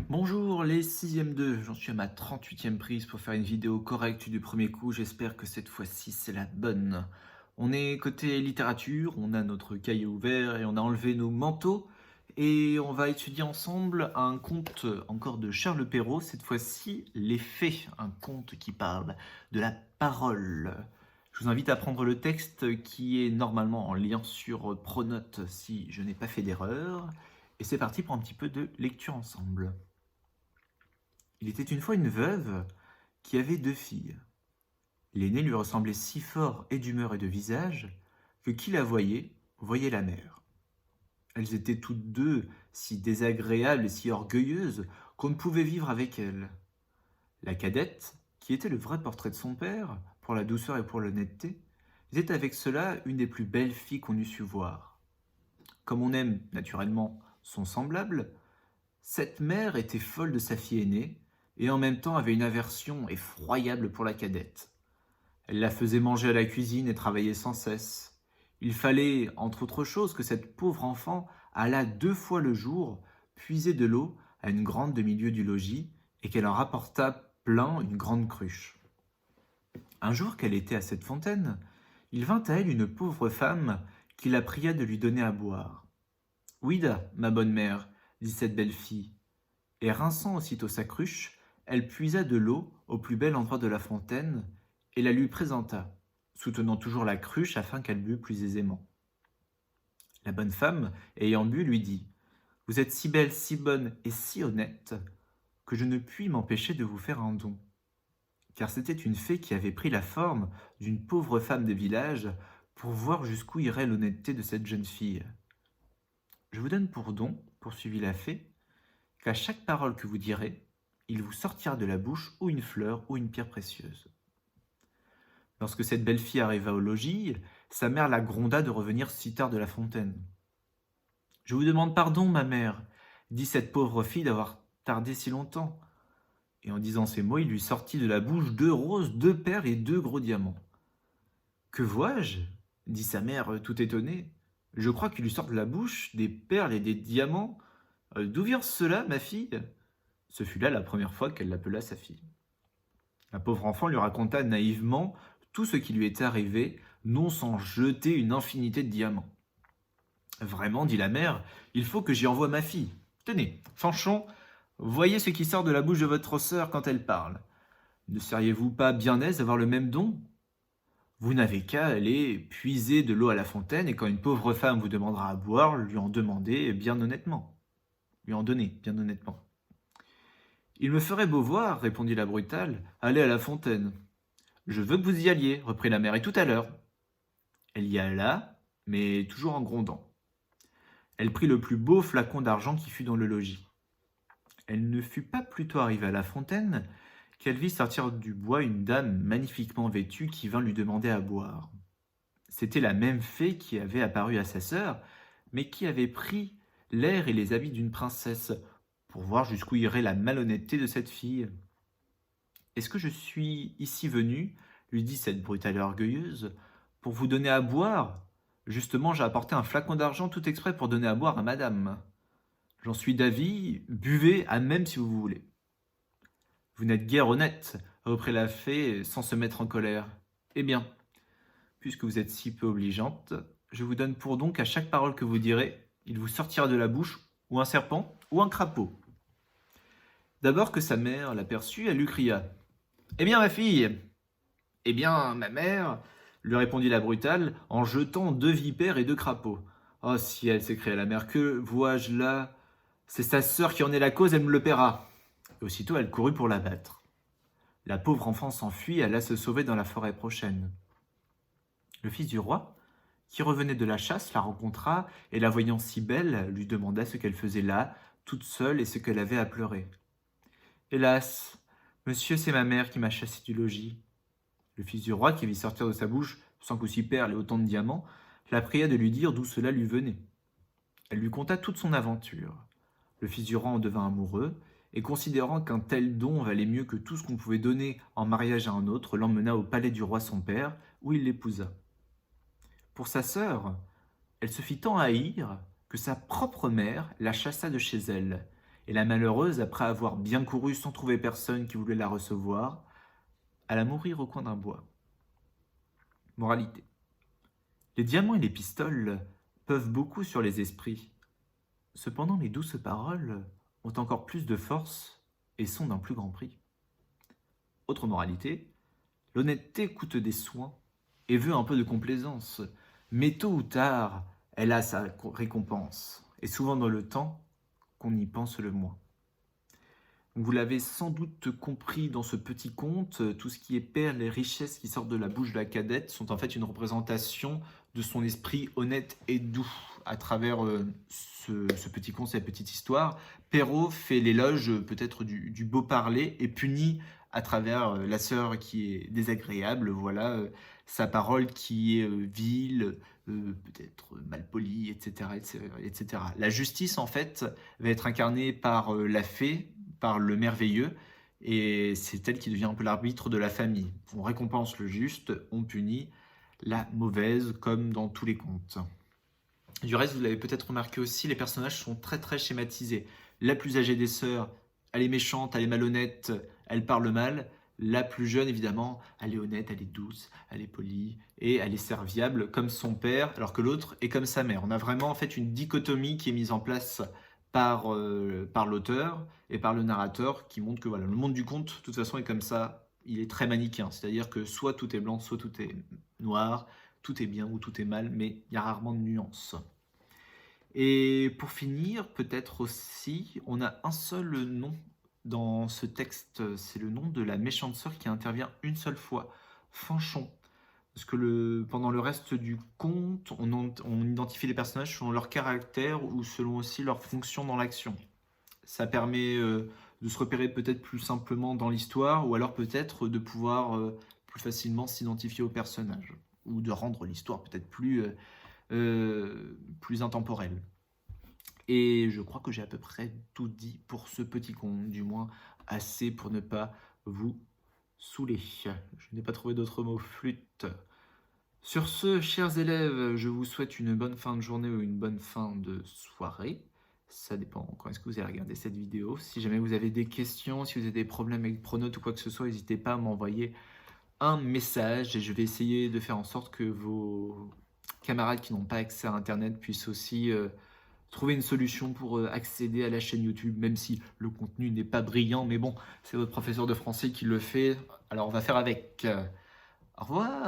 Bonjour les 6e 2, j'en suis à ma 38e prise pour faire une vidéo correcte du premier coup, j'espère que cette fois-ci c'est la bonne. On est côté littérature, on a notre cahier ouvert et on a enlevé nos manteaux et on va étudier ensemble un conte encore de Charles Perrault, cette fois-ci Les Faits, un conte qui parle de la parole. Je vous invite à prendre le texte qui est normalement en lien sur Pronote si je n'ai pas fait d'erreur. Et c'est parti pour un petit peu de lecture ensemble. Il était une fois une veuve qui avait 2 filles. L'aînée lui ressemblait si fort et d'humeur et de visage que qui la voyait, voyait la mère. Elles étaient toutes deux si désagréables et si orgueilleuses qu'on ne pouvait vivre avec elles. La cadette, qui était le vrai portrait de son père, pour la douceur et pour l'honnêteté, était avec cela une des plus belles filles qu'on eût su voir. Comme on aime naturellement son semblable, cette mère était folle de sa fille aînée et en même temps avait une aversion effroyable pour la cadette. Elle la faisait manger à la cuisine et travailler sans cesse. Il fallait, entre autres choses, que cette pauvre enfant allât 2 fois le jour puiser de l'eau à une grande demi-lieue du logis et qu'elle en rapportât plein une grande cruche. Un jour qu'elle était à cette fontaine, il vint à elle une pauvre femme qui la pria de lui donner à boire. « Oui-da, ma bonne mère, dit cette belle fille, et rinçant aussitôt sa cruche, elle puisa de l'eau au plus bel endroit de la fontaine et la lui présenta, soutenant toujours la cruche afin qu'elle bût plus aisément. La bonne femme, ayant bu, lui dit « Vous êtes si belle, si bonne et si honnête que je ne puis m'empêcher de vous faire un don. » Car c'était une fée qui avait pris la forme d'une pauvre femme de village pour voir jusqu'où irait l'honnêteté de cette jeune fille. « Je vous donne pour don, poursuivit la fée, qu'à chaque parole que vous direz, il vous sortira de la bouche ou une fleur ou une pierre précieuse. » Lorsque cette belle fille arriva au logis, sa mère la gronda de revenir si tard de la fontaine. « Je vous demande pardon, ma mère, dit cette pauvre fille d'avoir tardé si longtemps. » Et en disant ces mots, il lui sortit de la bouche 2 roses, 2 perles et 2 gros diamants. « Que vois-je » dit sa mère, tout étonnée. « Je crois qu'il lui sort de la bouche des perles et des diamants. D'où vient cela, ma fille ?» Ce fut là la première fois qu'elle l'appela sa fille. La pauvre enfant lui raconta naïvement tout ce qui lui était arrivé, non sans jeter une infinité de diamants. « Vraiment, dit la mère, il faut que j'y envoie ma fille. Tenez, Fanchon, voyez ce qui sort de la bouche de votre sœur quand elle parle. Ne seriez-vous pas bien aise d'avoir le même don ? Vous n'avez qu'à aller puiser de l'eau à la fontaine et quand une pauvre femme vous demandera à boire, lui en demander bien honnêtement. Lui en donner bien honnêtement. » « Il me ferait beau voir, répondit la brutale, aller à la fontaine. »« Je veux que vous y alliez, reprit la mère, et tout à l'heure. » Elle y alla, mais toujours en grondant. Elle prit le plus beau flacon d'argent qui fut dans le logis. Elle ne fut pas plutôt arrivée à la fontaine qu'elle vit sortir du bois une dame magnifiquement vêtue qui vint lui demander à boire. C'était la même fée qui avait apparu à sa sœur, mais qui avait pris l'air et les habits d'une princesse, pour voir jusqu'où irait la malhonnêteté de cette fille. « Est-ce que je suis ici venue, lui dit cette brutale et orgueilleuse, pour vous donner à boire ? Justement, j'ai apporté un flacon d'argent tout exprès pour donner à boire à madame. J'en suis d'avis, buvez à même si vous voulez. » « Vous n'êtes guère honnête, reprit la fée sans se mettre en colère. Eh bien, puisque vous êtes si peu obligeante, je vous donne pour don qu'à chaque parole que vous direz, il vous sortira de la bouche ou un serpent ou un crapaud. » D'abord que sa mère l'aperçut, elle lui cria « Eh bien, ma fille !»« Eh bien, ma mère !» lui répondit la brutale en jetant 2 vipères et 2 crapauds. « Oh ciel !» s'écria la mère, « que vois-je là ? C'est sa sœur qui en est la cause, elle me le paiera. » Et aussitôt elle courut pour la battre. La pauvre enfant s'enfuit et alla se sauver dans la forêt prochaine. Le fils du roi, qui revenait de la chasse, la rencontra et la voyant si belle, lui demanda ce qu'elle faisait là, toute seule, et ce qu'elle avait à pleurer. « Hélas, monsieur, c'est ma mère qui m'a chassée du logis. » Le fils du roi, qui vit sortir de sa bouche 5 ou 6 perles et autant de diamants, la pria de lui dire d'où cela lui venait. Elle lui conta toute son aventure. Le fils du roi en devint amoureux, et considérant qu'un tel don valait mieux que tout ce qu'on pouvait donner en mariage à un autre, l'emmena au palais du roi son père, où il l'épousa. Pour sa sœur, elle se fit tant haïr que sa propre mère la chassa de chez elle, Et la malheureuse, après avoir bien couru sans trouver personne qui voulait la recevoir, alla mourir au coin d'un bois. Moralité. Les diamants et les pistoles peuvent beaucoup sur les esprits. Cependant, les douces paroles ont encore plus de force et sont d'un plus grand prix. Autre moralité, l'honnêteté coûte des soins et veut un peu de complaisance, mais tôt ou tard, elle a sa récompense, et souvent dans le temps qu'on y pense le moins. Vous l'avez sans doute compris dans ce petit conte, tout ce qui est perles et richesses qui sortent de la bouche de la cadette sont en fait une représentation de son esprit honnête et doux. À travers ce petit conte, cette petite histoire, Perrault fait l'éloge peut-être du beau parler et punit à travers la sœur qui est désagréable, voilà, sa parole qui est vile, peut-être malpolie, etc., etc., etc. La justice, en fait, va être incarnée par la fée, par le merveilleux, et c'est elle qui devient un peu l'arbitre de la famille. On récompense le juste, on punit la mauvaise, comme dans tous les contes. Du reste, vous l'avez peut-être remarqué aussi, les personnages sont très très schématisés. La plus âgée des sœurs, elle est méchante, elle est malhonnête, elle parle mal. La plus jeune, évidemment, elle est honnête, elle est douce, elle est polie et elle est serviable comme son père, alors que l'autre est comme sa mère. On a vraiment en fait une dichotomie qui est mise en place par l'auteur et par le narrateur qui montre que voilà, le monde du conte, de toute façon, est comme ça. Il est très manichéen, c'est-à-dire que soit tout est blanc, soit tout est noir, tout est bien ou tout est mal, mais il y a rarement de nuances. Et pour finir, peut-être aussi, on a un seul nom dans ce texte, c'est le nom de la méchante sœur qui intervient une seule fois, Fanchon. Parce que pendant le reste du conte, on identifie les personnages selon leur caractère ou selon aussi leur fonction dans l'action. Ça permet de se repérer peut-être plus simplement dans l'histoire ou alors peut-être de pouvoir plus facilement s'identifier au personnage ou de rendre l'histoire peut-être plus intemporelle. Et je crois que j'ai à peu près tout dit pour ce petit conte, du moins assez pour ne pas vous saouler. Je n'ai pas trouvé d'autres mots, flûte. Sur ce, chers élèves, je vous souhaite une bonne fin de journée ou une bonne fin de soirée. Ça dépend quand est-ce que vous allez regarder cette vidéo. Si jamais vous avez des questions, si vous avez des problèmes avec Pronote ou quoi que ce soit, n'hésitez pas à m'envoyer un message et je vais essayer de faire en sorte que vos camarades qui n'ont pas accès à Internet puissent aussi trouver une solution pour accéder à la chaîne YouTube, même si le contenu n'est pas brillant. Mais bon, c'est votre professeur de français qui le fait, alors on va faire avec. Au revoir.